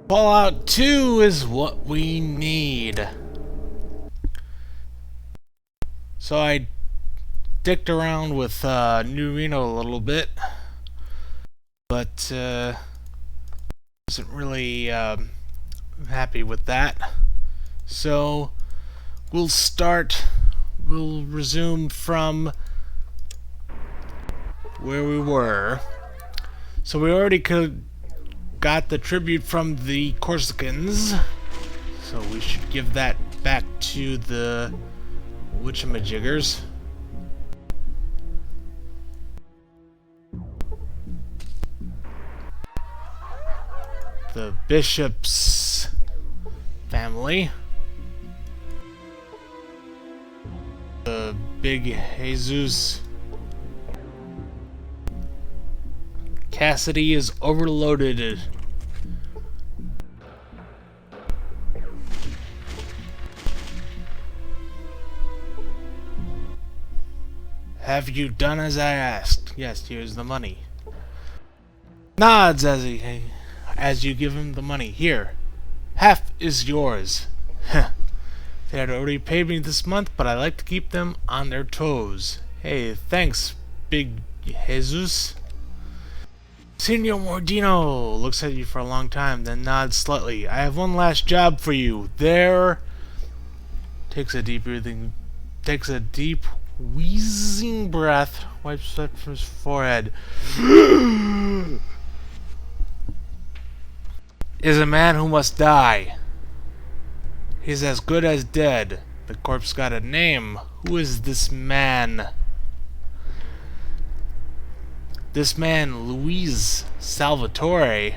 Fallout 2 is what we need. So I dicked around with New Reno a little bit, but wasn't really happy with that. So we'll resume from where we were. So we already got the tribute from the Corsicans, so we should give that back to the witchamajiggers. The bishop's family. The big Jesus. Cassidy is overloaded. Have you done as I asked? Yes, here's the money. Nods as you give him the money. Here, half is yours. They had already paid me this month, but I like to keep them on their toes. Hey, thanks, big Jesus. Senor Mordino looks at you for a long time, then nods slightly. I have one last job for you. There. Takes a deep wheezing breath, wipes sweat from his forehead. Is a man who must die. He's as good as dead. The corpse got a name. Who is this man? This man, Luis Salvatore,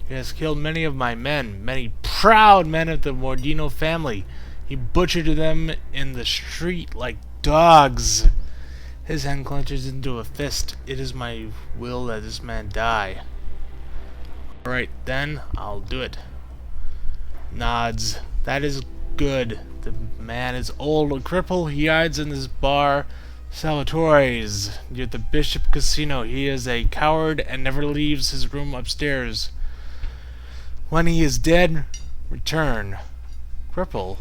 he has killed many of my men, many proud men of the Mordino family. He butchered them in the street like dogs. His hand clenches into a fist. It is my will that this man die. Alright then, I'll do it. Nods. That is good. The man is old, a cripple. He hides in this bar, Salvatore's, near the Bishop Casino. He is a coward and never leaves his room upstairs. When he is dead, return. Cripple.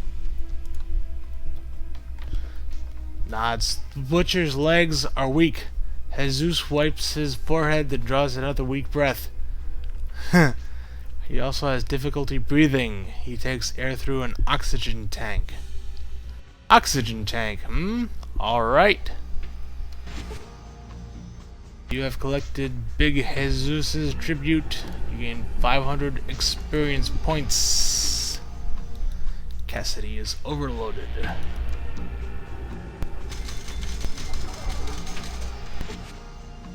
Nods. The butcher's legs are weak. Jesus wipes his forehead, then draws another weak breath. He also has difficulty breathing. He takes air through an oxygen tank. Oxygen tank, Alright. You have collected Big Jesus' tribute. You gain 500 experience points. Cassidy is overloaded.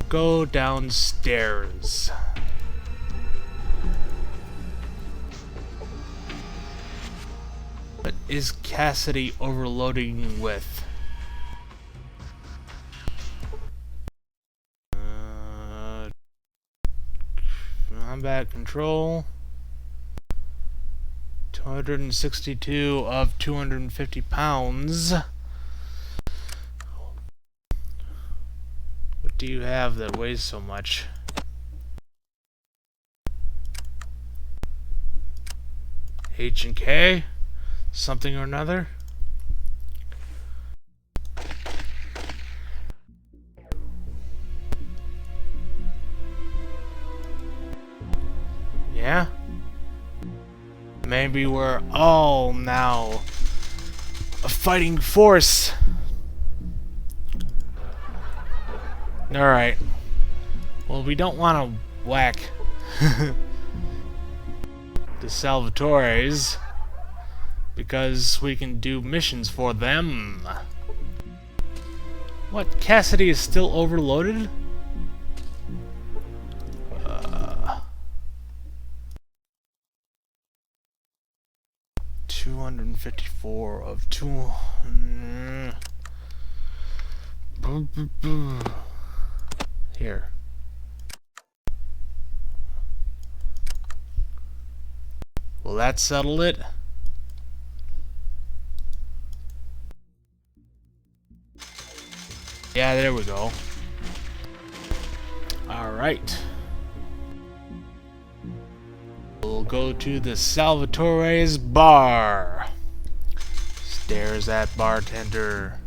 Go downstairs. What is Cassidy overloading with? Combat control. 262 of 250 pounds. What do you have that weighs so much? H and K? Something or another? Yeah? Maybe we're all now a fighting force. Alright. Well, we don't want to whack the Salvatores, because we can do missions for them. What? Cassidy is still overloaded? 254 of 2... Here. Will that settle it? Yeah, there we go. Alright. We'll go to the Salvatore's bar. Stares at bartender.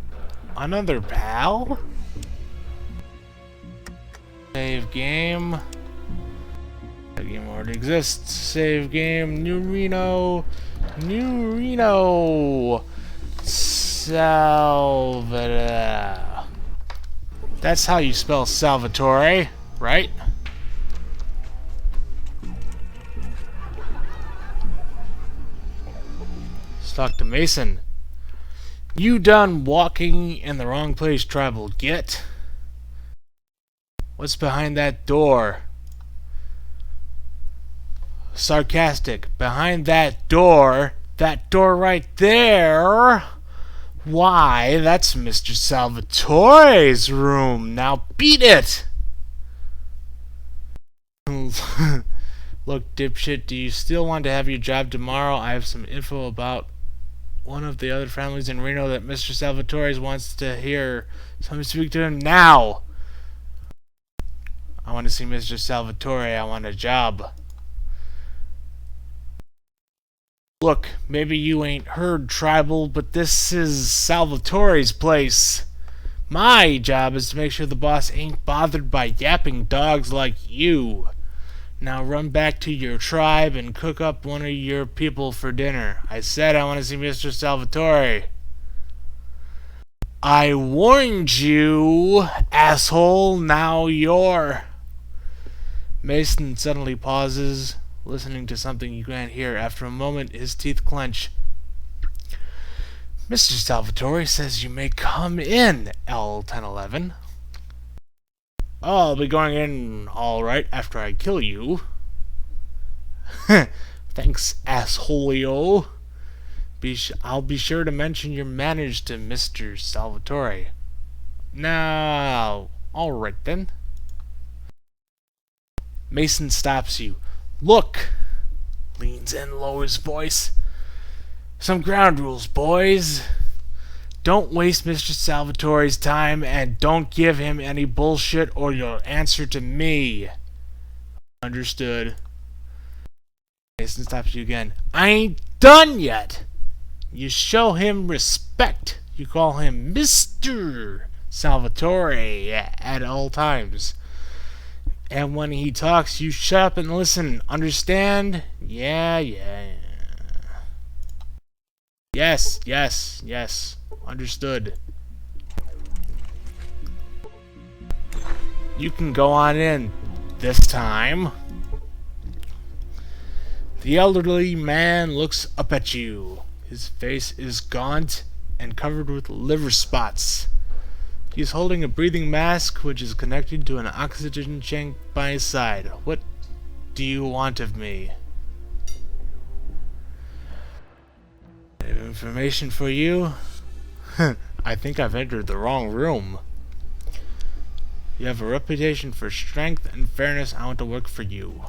Another pal? Save game. That game already exists. Save game. New Reno. New Reno. Salvador. That's how you spell Salvatore, right? Let's talk to Mason. You done walking in the wrong place, tribal git? What's behind that door? Sarcastic. Behind that door right there. Why, that's Mr. Salvatore's room. Now beat it! Look, dipshit, do you still want to have your job tomorrow? I have some info about one of the other families in Reno that Mr. Salvatore wants to hear. Somebody speak to him now. I want to see Mr. Salvatore. I want a job. Look, maybe you ain't heard, tribal, but this is Salvatore's place. My job is to make sure the boss ain't bothered by yapping dogs like you. Now run back to your tribe and cook up one of your people for dinner. I said I want to see Mr. Salvatore. I warned you, asshole. Now you're... Mason suddenly pauses, listening to something you can't hear. After a moment, his teeth clench. Mr. Salvatore says you may come in, L1011. I'll be going in all right after I kill you. Thanks, assholeo. I'll be sure to mention your manners to Mr. Salvatore. Now, all right then. Mason stops you. Look! Leans in, lowers voice. Some ground rules, boys. Don't waste Mr. Salvatore's time, and don't give him any bullshit or you'll answer to me. Understood. Mason stops you again. I ain't done yet! You show him respect. You call him Mr. Salvatore at all times. And when he talks, you shut up and listen. Understand? Yeah. Yes. Understood. You can go on in this time. The elderly man looks up at you. His face is gaunt and covered with liver spots. He is holding a breathing mask which is connected to an oxygen tank by his side. What do you want of me? I have information for you. I think I've entered the wrong room. You have a reputation for strength and fairness. I want to work for you.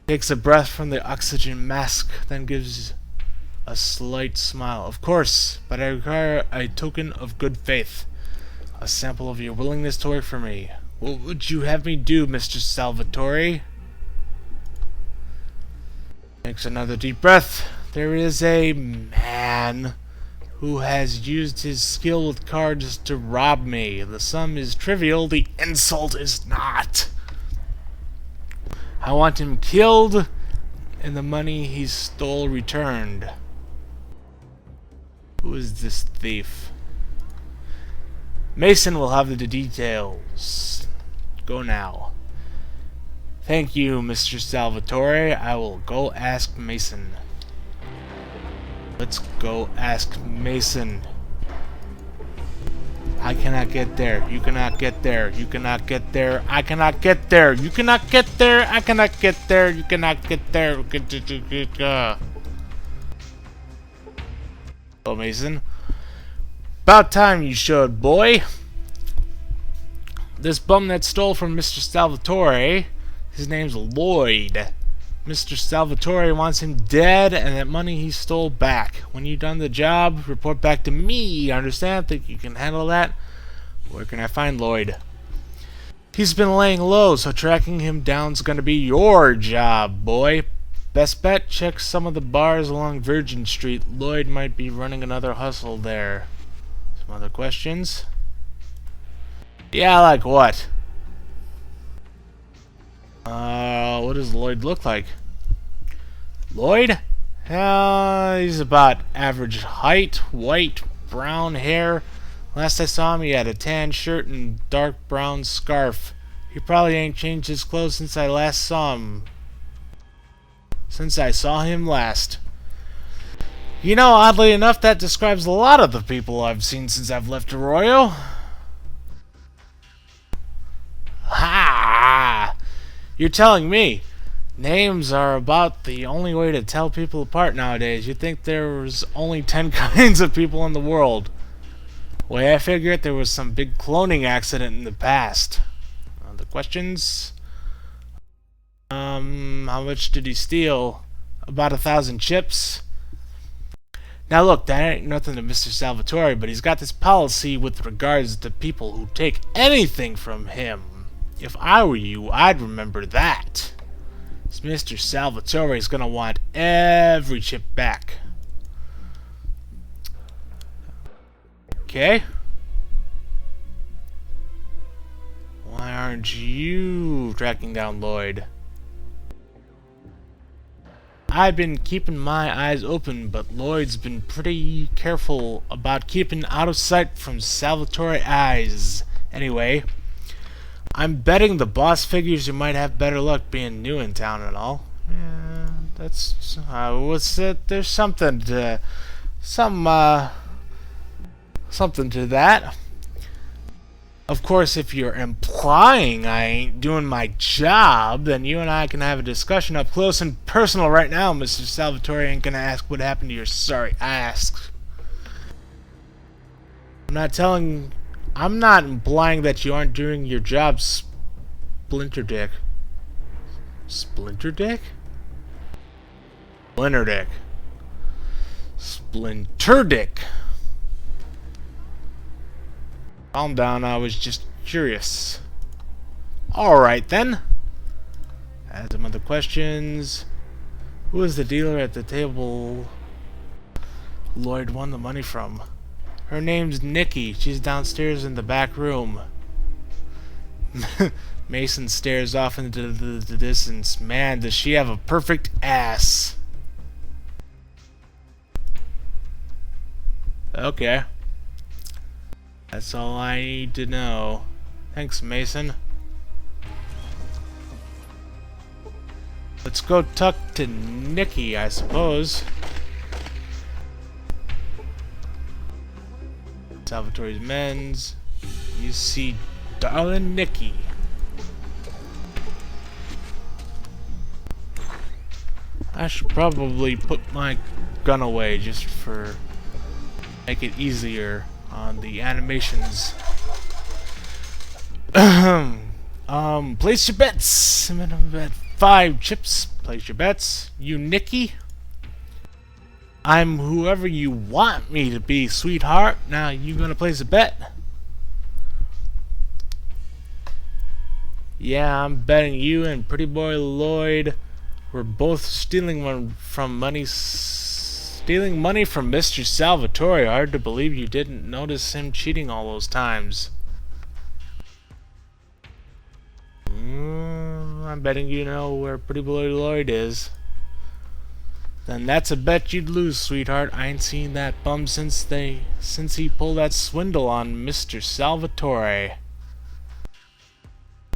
Takes a breath from the oxygen mask, then gives a slight smile. Of course, but I require a token of good faith. A sample of your willingness to work for me. What would you have me do, Mr. Salvatore? Takes another deep breath. There is a man who has used his skill with cards to rob me. The sum is trivial, the insult is not. I want him killed and the money he stole returned. Who is this thief? Mason will have the details. Go now. Thank you, Mr. Salvatore. I will go ask Mason. Let's go ask Mason. I cannot get there. You cannot get there. You cannot get there. I cannot get there. You cannot get there. I cannot get there. You cannot get there. Hello, Mason. About time you showed, boy. This bum that stole from Mr. Salvatore, his name's Lloyd. Mr. Salvatore wants him dead and that money he stole back. When you've done the job, report back to me. Understand? Think you can handle that? Where can I find Lloyd? He's been laying low, so tracking him down's gonna be your job, boy. Best bet, check some of the bars along Virgin Street. Lloyd might be running another hustle there. Some other questions? Yeah, like what? What does Lloyd look like? Lloyd? He's about average height, white, brown hair. Last I saw him, he had a tan shirt and dark brown scarf. He probably ain't changed his clothes since I last saw him. Since I saw him last. You know, oddly enough, that describes a lot of the people I've seen since I've left Arroyo. Ha! You're telling me. Names are about the only way to tell people apart nowadays. You'd think there was only 10 kinds of people in the world. Way I figure it, there was some big cloning accident in the past. Other questions? How much did he steal? About 1,000 chips. Now look, that ain't nothing to Mr. Salvatore, but he's got this policy with regards to people who take anything from him. If I were you, I'd remember that. Mr. Salvatore is gonna want every chip back. Okay. Why aren't you tracking down Lloyd? I've been keeping my eyes open, but Lloyd's been pretty careful about keeping out of sight from Salvatore eyes. Anyway, I'm betting the boss figures you might have better luck being new in town and all. Yeah, that's what's it? There's something to something to that. Of course, if you're implying I ain't doing my job, then you and I can have a discussion up close and personal right now. Mr. Salvatore ain't gonna ask what happened to your sorry ass. I'm not implying that you aren't doing your job, Splinter Dick. Splinter Dick? Splinter Dick. Splinter Dick. Calm down, I was just curious. Alright then. I had some other questions. Who is the dealer at the table Lloyd won the money from? Her name's Nikki. She's downstairs in the back room. Mason stares off into the distance. Man, does she have a perfect ass. Okay. That's all I need to know. Thanks, Mason. Let's go talk to Nikki, I suppose. Salvatore's men's. You see darling Nikki. I should probably put my gun away just for make it easier on the animations. Place your bets. Minimum bet 5 chips. Place your bets. You Nikki? I'm whoever you want me to be, sweetheart. Now you gonna place a bet? Yeah, I'm betting you and pretty boy Lloyd were both stealing money from Mr. Salvatore. Hard to believe you didn't notice him cheating all those times. I'm betting you know where pretty boy Lloyd is. Then that's a bet you'd lose, sweetheart. I ain't seen that bum since he pulled that swindle on Mr. Salvatore.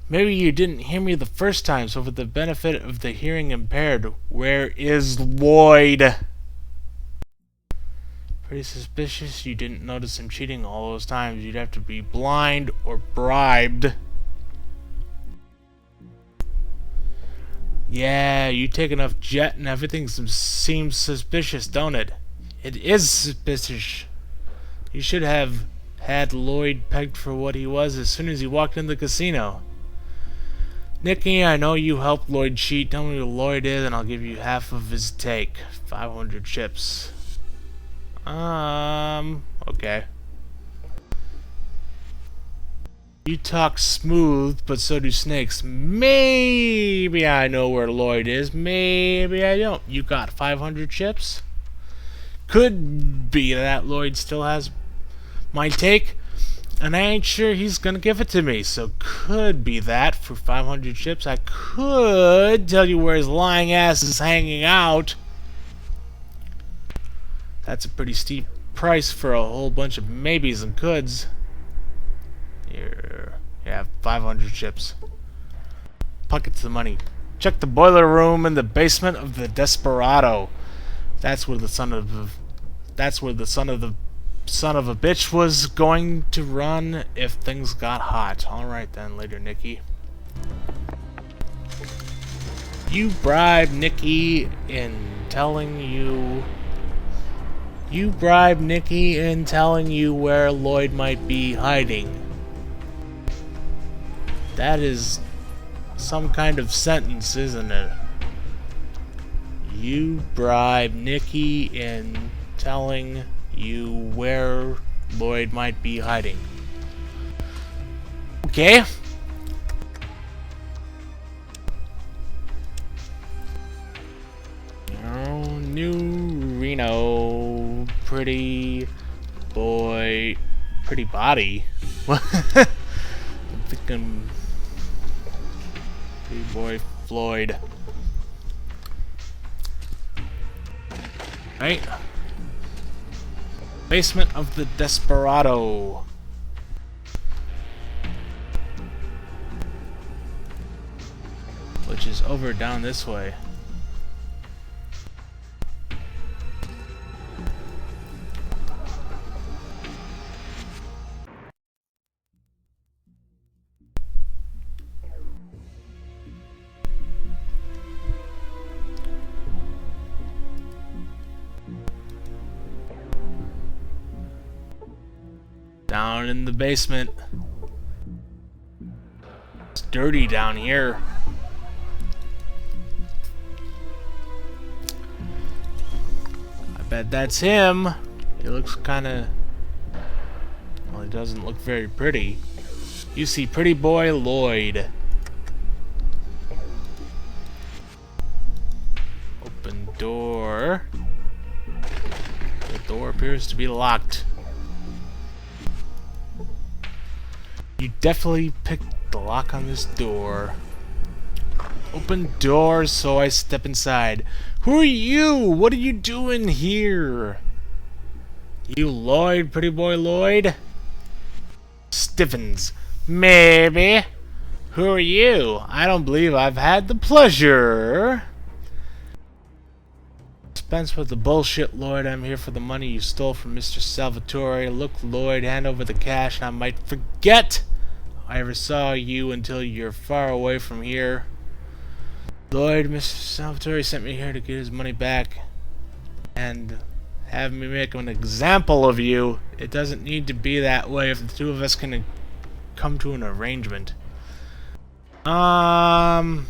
Maybe you didn't hear me the first time, so for the benefit of the hearing impaired, where is Lloyd? Pretty suspicious you didn't notice him cheating all those times. You'd have to be blind or bribed. Yeah, you take enough jet and everything seems suspicious, don't it? It is suspicious. You should have had Lloyd pegged for what he was as soon as he walked in the casino. Nikki, I know you helped Lloyd cheat. Tell me who Lloyd is and I'll give you half of his take. 500 chips. Okay. You talk smooth, but so do snakes. Maybe I know where Lloyd is. Maybe I don't. You got 500 chips? Could be that Lloyd still has my take, and I ain't sure he's gonna give it to me. So could be that for 500 chips. I could tell you where his lying ass is hanging out. That's a pretty steep price for a whole bunch of maybes and coulds. Here, yeah, 500 chips. Pockets the money. Check the boiler room in the basement of the Desperado. That's where the son of a bitch was going to run if things got hot. All right then, later, Nikki. You bribed Nikki in telling you. You bribed Nikki in telling you where Lloyd might be hiding. That is some kind of sentence, isn't it? You bribed Nikki in telling you where Lloyd might be hiding. Okay. Oh, new Reno. Pretty boy. Pretty body. I'm thinking... Pretty boy Floyd. Right? Basement of the Desperado. Which is over down this way. Down in the basement. It's dirty down here. I bet that's him. He looks kinda... Well, he doesn't look very pretty. You see pretty boy Lloyd. Open door. The door appears to be locked. You definitely picked the lock on this door. Open door, so I step inside. Who are you? What are you doing here? You Lloyd, pretty boy Lloyd? Stiffens. Maybe. Who are you? I don't believe I've had the pleasure. Dispense with the bullshit, Lloyd. I'm here for the money you stole from Mr. Salvatore. Look, Lloyd, hand over the cash and I might forget I ever saw you until you're far away from here. Lloyd, Mr. Salvatore sent me here to get his money back and have me make an example of you. It doesn't need to be that way if the two of us can come to an arrangement. Well,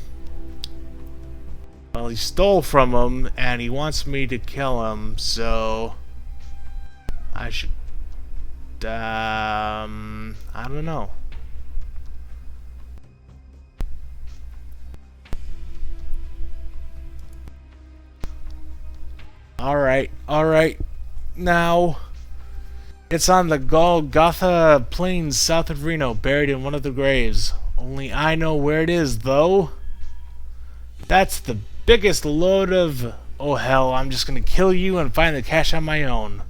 he stole from him and he wants me to kill him, so I should I don't know. Alright. Now, it's on the Golgotha Plains south of Reno, buried in one of the graves. Only I know where it is, though. That's the biggest load of... Oh, hell, I'm just gonna kill you and find the cash on my own.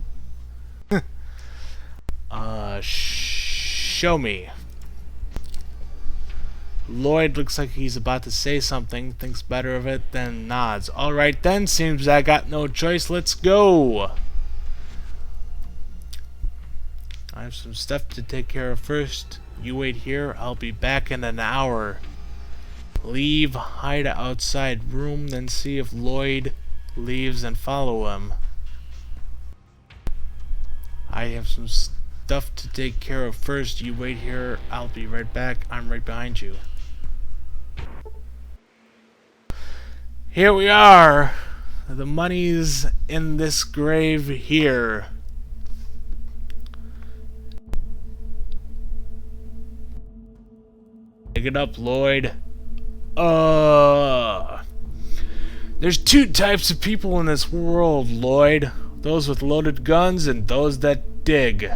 Show me. Lloyd looks like he's about to say something, thinks better of it, then nods. Alright then, seems I got no choice, let's go! I have some stuff to take care of first. You wait here, I'll be back in an hour. Leave, hide outside room, then see if Lloyd leaves and follow him. I have some stuff to take care of first. You wait here, I'll be right back. I'm right behind you. Here we are. The money's in this grave here. Dig it up, Lloyd. There's two types of people in this world, Lloyd. Those with loaded guns and those that dig.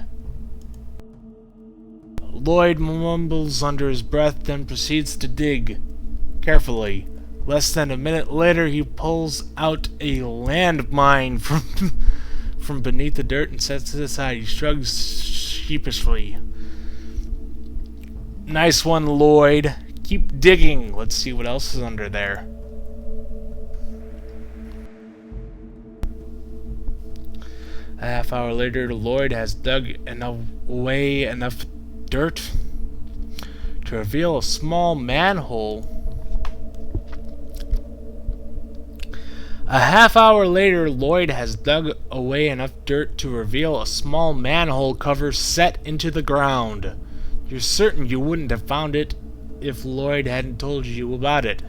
Lloyd mumbles under his breath, then proceeds to dig carefully. Less than a minute later, he pulls out a landmine from beneath the dirt and sets it aside. He shrugs sheepishly. Nice one, Lloyd. Keep digging. Let's see what else is under there. A half hour later, Lloyd has dug away enough dirt to reveal a small manhole. A half hour later, Lloyd has dug away enough dirt to reveal a small manhole cover set into the ground. You're certain you wouldn't have found it if Lloyd hadn't told you about it.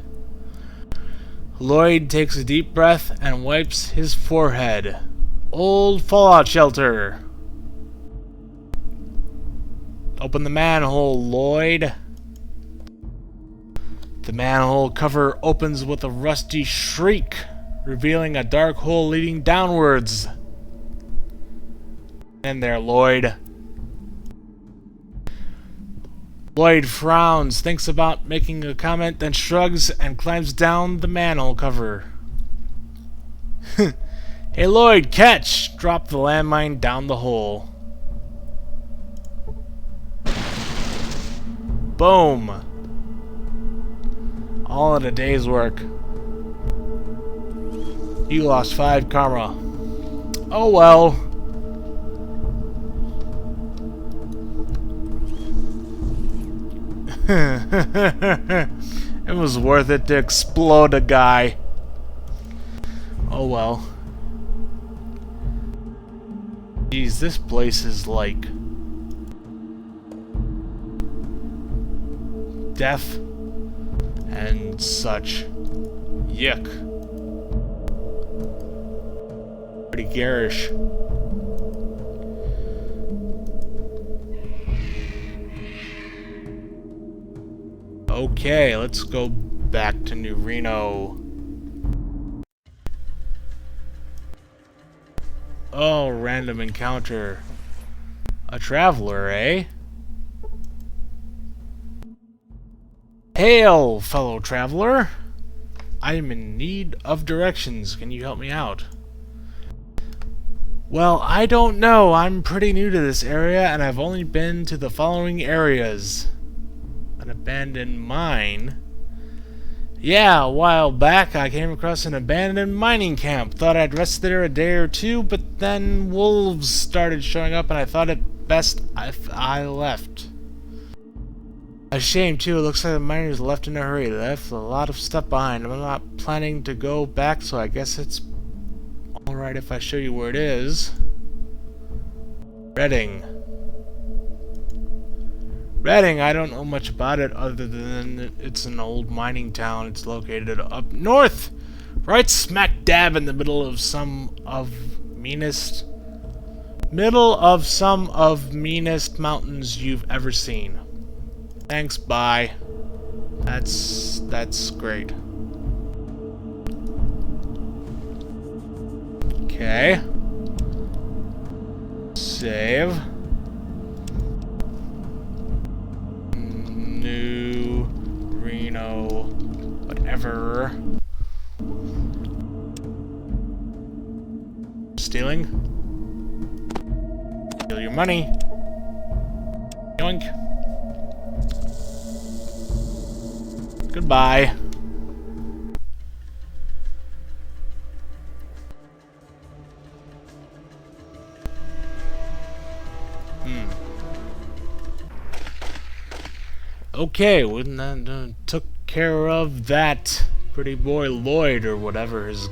Lloyd takes a deep breath and wipes his forehead. Old fallout shelter. Open the manhole, Lloyd. The manhole cover opens with a rusty shriek, revealing a dark hole leading downwards. In there, Lloyd. Lloyd frowns, thinks about making a comment, then shrugs and climbs down the manhole cover. Hey, Lloyd, catch! Drop the landmine down the hole. Boom! All in a day's work. You lost 5 karma. Oh well. It was worth it to explode a guy. Oh well. Geez, this place is like death and such. Yuck. Pretty garish. Okay, let's go back to New Reno. Oh, random encounter. A traveler, eh? Hail, fellow traveler. I am in need of directions. Can you help me out? Well, I don't know. I'm pretty new to this area, and I've only been to the following areas. An abandoned mine. Yeah, a while back I came across an abandoned mining camp. Thought I'd rest there a day or two, but then wolves started showing up and I thought it best if I left. A shame too, it looks like the miners left in a hurry. They left a lot of stuff behind. I'm not planning to go back, so I guess it's alright if I show you where it is. Redding. Redding, I don't know much about it other than it's an old mining town. It's located up north, right smack dab in the middle of some of meanest mountains you've ever seen. Thanks, bye. That's great. Okay. Save. New Reno, whatever. Stealing? Steal your money. Yoink. Goodbye. Okay, well, that took care of that pretty boy Lloyd, or whatever his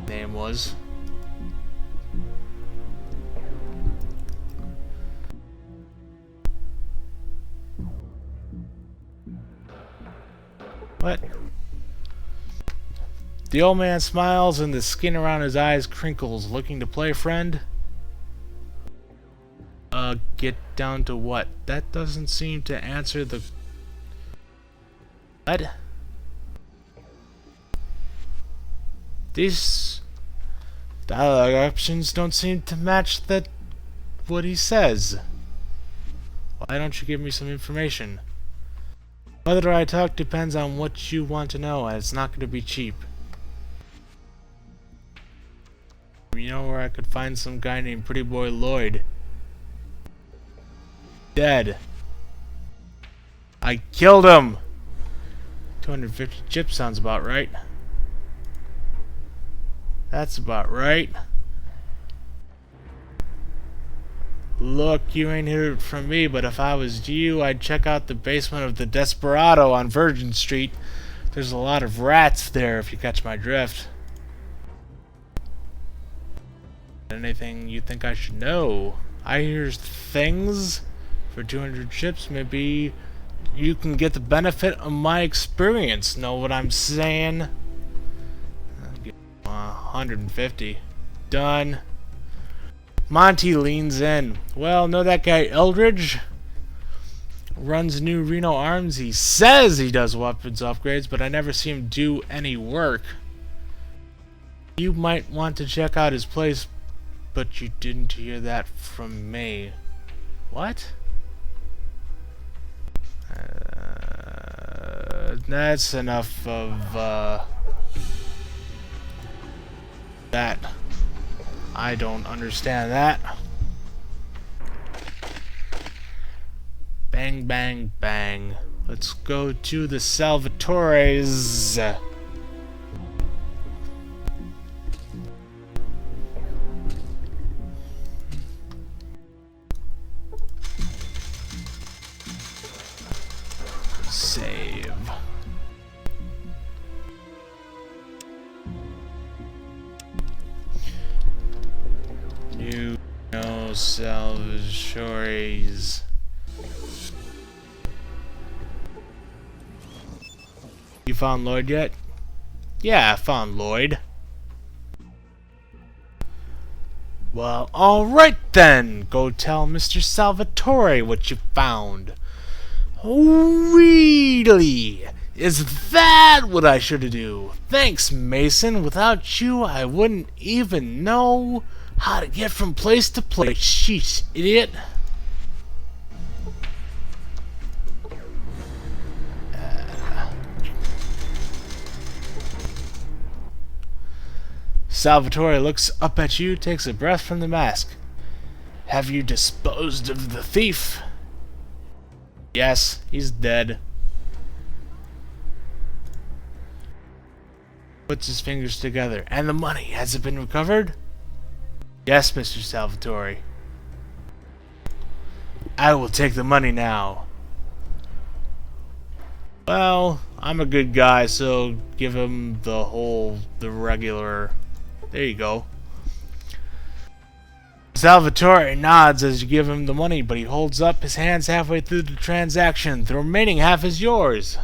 name was. What? The old man smiles and the skin around his eyes crinkles. Looking to play, friend? Get down to what? That doesn't seem to answer the What? These dialogue options don't seem to match what he says. Why don't you give me some information? Whether I talk depends on what you want to know, and it's not going to be cheap. You know where I could find some guy named Pretty Boy Lloyd? Dead. I killed him! 250 chips sounds about right. That's about right. Look, you ain't heard it from me, but if I was you, I'd check out the basement of the Desperado on Virgin Street. There's a lot of rats there, if you catch my drift. Anything you think I should know? I hear things. For 200 chips, maybe you can get the benefit of my experience. Know what I'm saying? I'll give 150. Done. Monty leans in. Well, know that guy Eldridge? Runs new Reno Arms. He says he does weapons upgrades, but I never see him do any work. You might want to check out his place, but you didn't hear that from me. What? That's enough of that. I don't understand that. Bang, bang, bang. Let's go to the Salvatore's. Save. No-Salvatore's. You found Lloyd yet? Yeah, I found Lloyd. Well, alright then. Go tell Mr. Salvatore what you found. Oh, really? Is that what I should do? Thanks, Mason. Without you, I wouldn't even know how to get from place to place. Sheesh, idiot. Salvatore looks up at you, takes a breath from the mask. Have you disposed of the thief? Yes, he's dead. Puts his fingers together. And the money, has it been recovered? Yes, Mr. Salvatore. I will take the money now. Well, I'm a good guy, so give him the regular... There you go. Salvatore nods as you give him the money, but he holds up his hands halfway through the transaction. The remaining half is yours.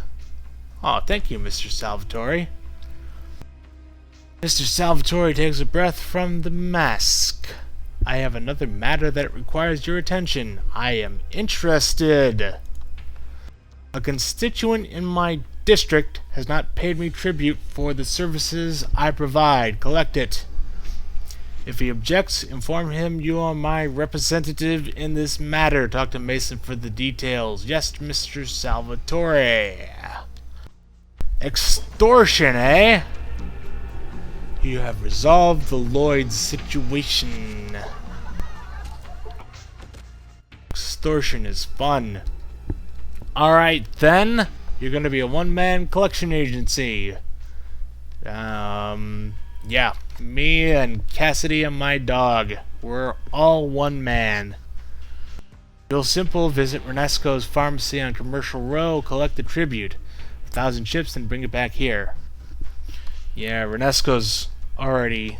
Oh, thank you, Mr. Salvatore. Mr. Salvatore takes a breath from the mask. I have another matter that requires your attention. I am interested. A constituent in my district has not paid me tribute for the services I provide. Collect it. If he objects, inform him you are my representative in this matter. Talk to Mason for the details. Yes, Mr. Salvatore. Extortion, eh? You have resolved the Lloyd situation. Extortion is fun. Alright then. You're gonna be a one-man collection agency. Yeah. Me and Cassidy and my dog. We're all one man. Real simple. Visit Renesco's pharmacy on Commercial Row. Collect the tribute. 1,000 chips and bring it back here. Yeah, Renesco's already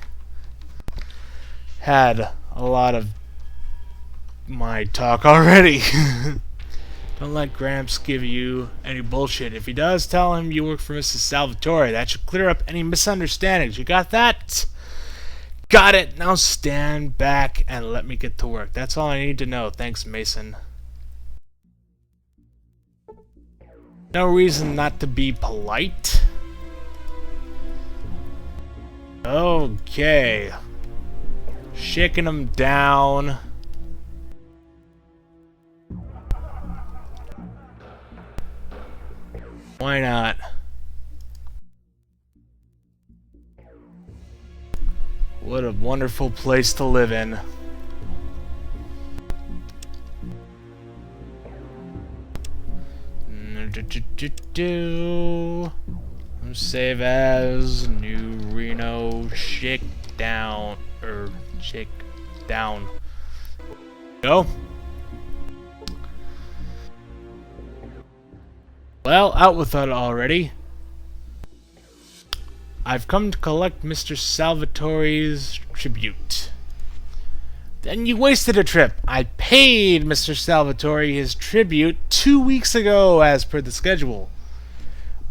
had a lot of my talk already. Don't let Gramps give you any bullshit. If he does, tell him you work for Mrs. Salvatore. That should clear up any misunderstandings. You got that? Got it. Now stand back and let me get to work. That's all I need to know. Thanks, Mason. No reason not to be polite. Okay. Shaking them down. Why not? What a wonderful place to live in. Save as new Reno shakedown or shake down. Go. Well, out with that already. I've come to collect Mr. Salvatore's tribute. Then you wasted a trip. I paid Mr. Salvatore his tribute 2 weeks ago as per the schedule.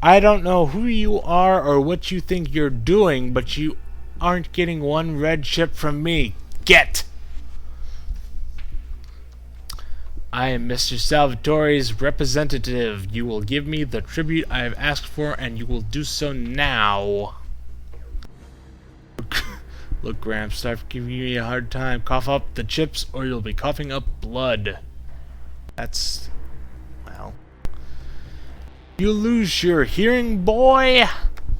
I don't know who you are or what you think you're doing, but you aren't getting one red chip from me. Get! I am Mr. Salvatore's representative. You will give me the tribute I have asked for, and you will do so now. Look, Gramps, start giving me a hard time. Cough up the chips, or you'll be coughing up blood. That's... well... You lose your hearing, boy?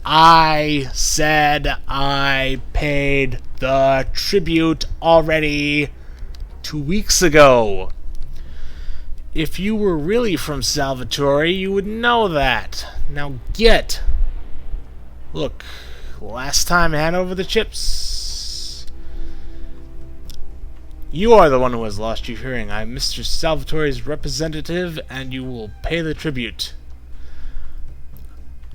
I said I paid the tribute already 2 weeks ago. If you were really from Salvatore, you would know that. Now get. Look, last time hand over the chips. You are the one who has lost your hearing. I'm Mr. Salvatore's representative, and you will pay the tribute.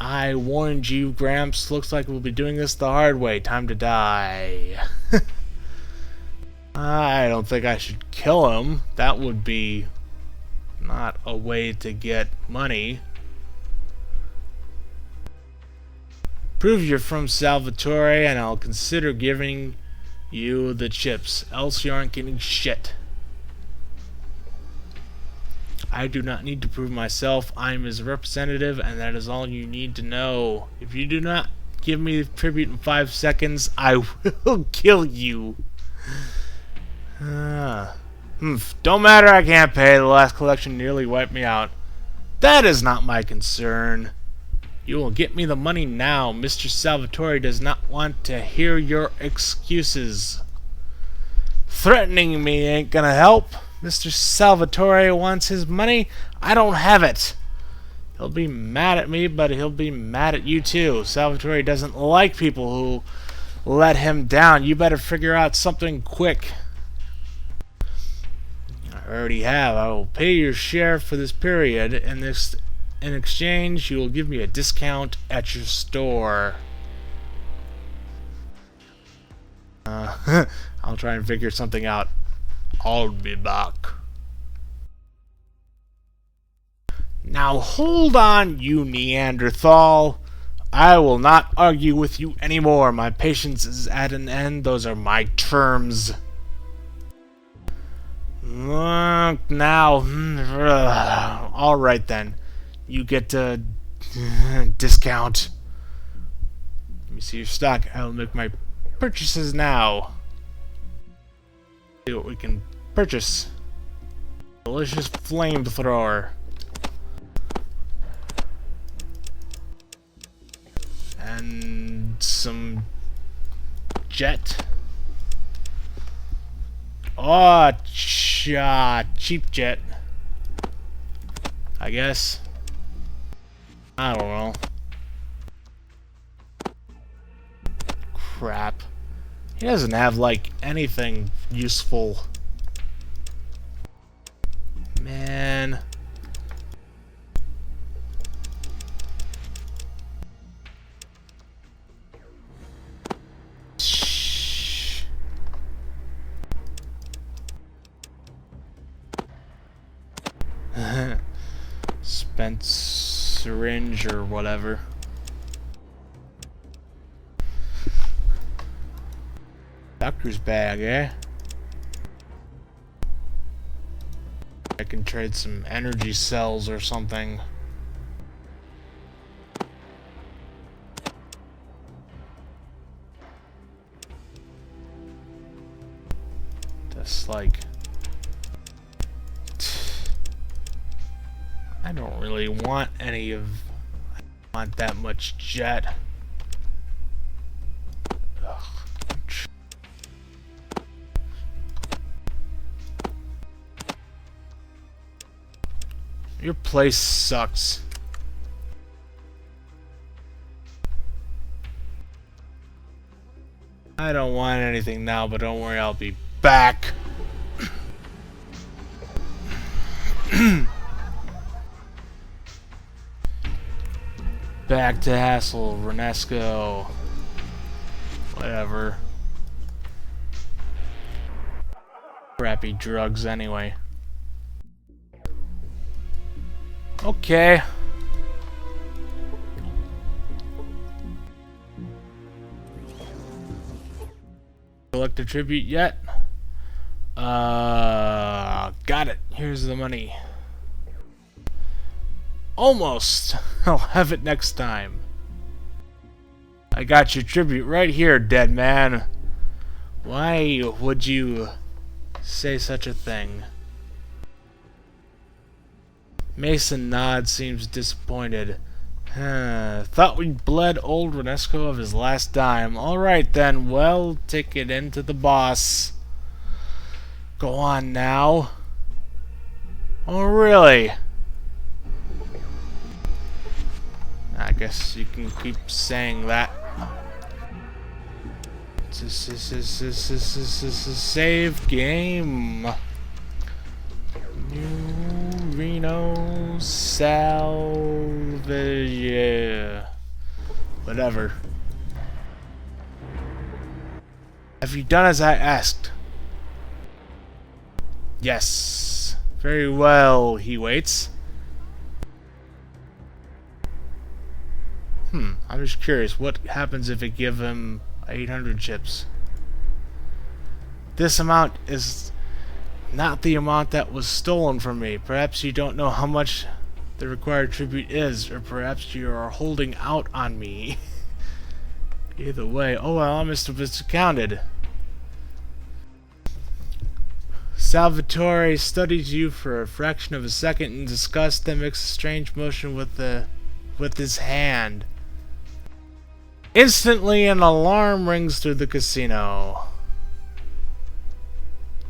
I warned you, Gramps. Looks like we'll be doing this the hard way. Time to die. I don't think I should kill him. That would be not a way to get money. Prove you're from Salvatore, and I'll consider giving you the chips. Else you aren't getting shit. I do not need to prove myself. I'm his representative, and that is all you need to know. If you do not give me the tribute in 5 seconds, I will kill you. Don't matter, I can't pay. The last collection nearly wiped me out. That is not my concern. You will get me the money now. Mr. Salvatore does not want to hear your excuses. Threatening me ain't gonna help. Mr. Salvatore wants his money. I don't have it. He'll be mad at me, but he'll be mad at you too. Salvatore doesn't like people who let him down. You better figure out something quick. I already have. I will pay your share for this period. In exchange, you will give me a discount at your store. I'll try and figure something out. I'll be back. Now hold on, you Neanderthal. I will not argue with you anymore. My patience is at an end. Those are my terms. Now, alright then. You get a discount. Let me see your stock. I'll make my purchases now. See what we can purchase. Delicious flamethrower. And some jet. Oh, cheap jet. I guess. I don't know. Crap. He doesn't have, like, anything useful. Man. Spent syringe or whatever. Doctor's bag, eh? I can trade some energy cells or something. this? Like, I don't really want any of... I don't want that much jet. Ugh. Your place sucks. I don't want anything now, but don't worry, I'll be back. Back to hassle, Renesco. Whatever. Crappy drugs anyway. Okay. Collect a tribute yet? Got it. Here's the money. Almost. I'll have it next time. I got your tribute right here, dead man. Why would you say such a thing? Mason nods, seems disappointed. Thought we bled old Renesco of his last dime. Alright then, well, take it into the boss. Go on now. Oh, really? I guess you can keep saying that. Save game. New Reno salvage. Whatever. Have you done as I asked? Yes. Very well, he waits. I'm just curious, what happens if I give him 800 chips? This amount is not the amount that was stolen from me. Perhaps you don't know how much the required tribute is, or perhaps you are holding out on me. Either way, oh well, I must have miscounted. Salvatore studies you for a fraction of a second in disgust, then makes a strange motion with his hand. Instantly, an alarm rings through the casino.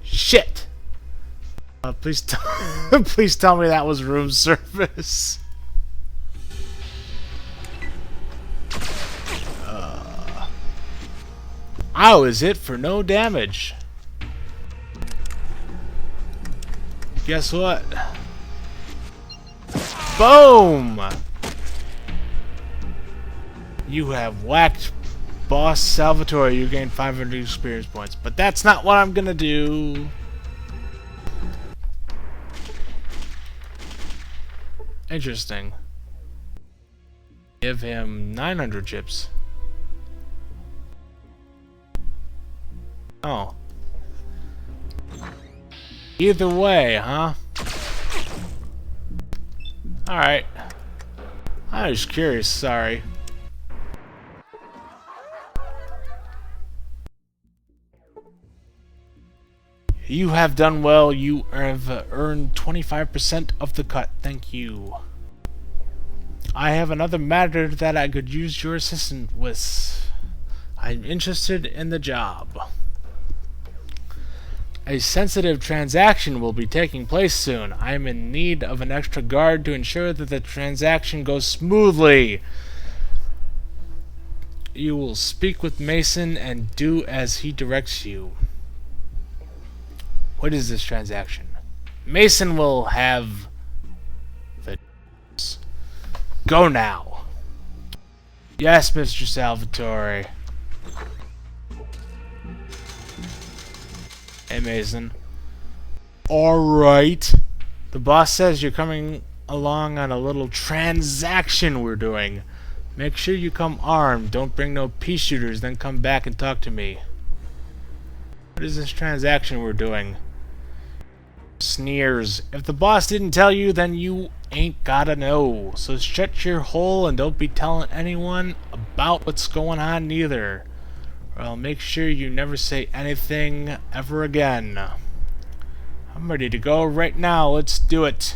Shit! Please tell me that was room service. I was hit for no damage. Guess what? Boom! You have whacked Boss Salvatore. You gain 500 experience points. But that's not what I'm gonna do. Interesting. Give him 900 chips. Oh. Either way, huh? Alright. I was curious, sorry. You have done well. You have earned 25% of the cut. Thank you. I have another matter that I could use your assistance with. I'm interested in the job. A sensitive transaction will be taking place soon. I am in need of an extra guard to ensure that the transaction goes smoothly. You will speak with Mason and do as he directs you. What is this transaction? Mason will have the... Go now. Yes, Mr. Salvatore. Hey, Mason. Alright. The boss says you're coming along on a little transaction we're doing. Make sure you come armed. Don't bring no pea shooters, then come back and talk to me. What is this transaction we're doing? Sneers. If the boss didn't tell you, then you ain't gotta know. So shut your hole and don't be telling anyone about what's going on neither. Or I'll make sure you never say anything ever again. I'm ready to go right now. Let's do it.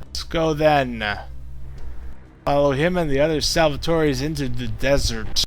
Let's go then. Follow him and the other Salvatores into the desert.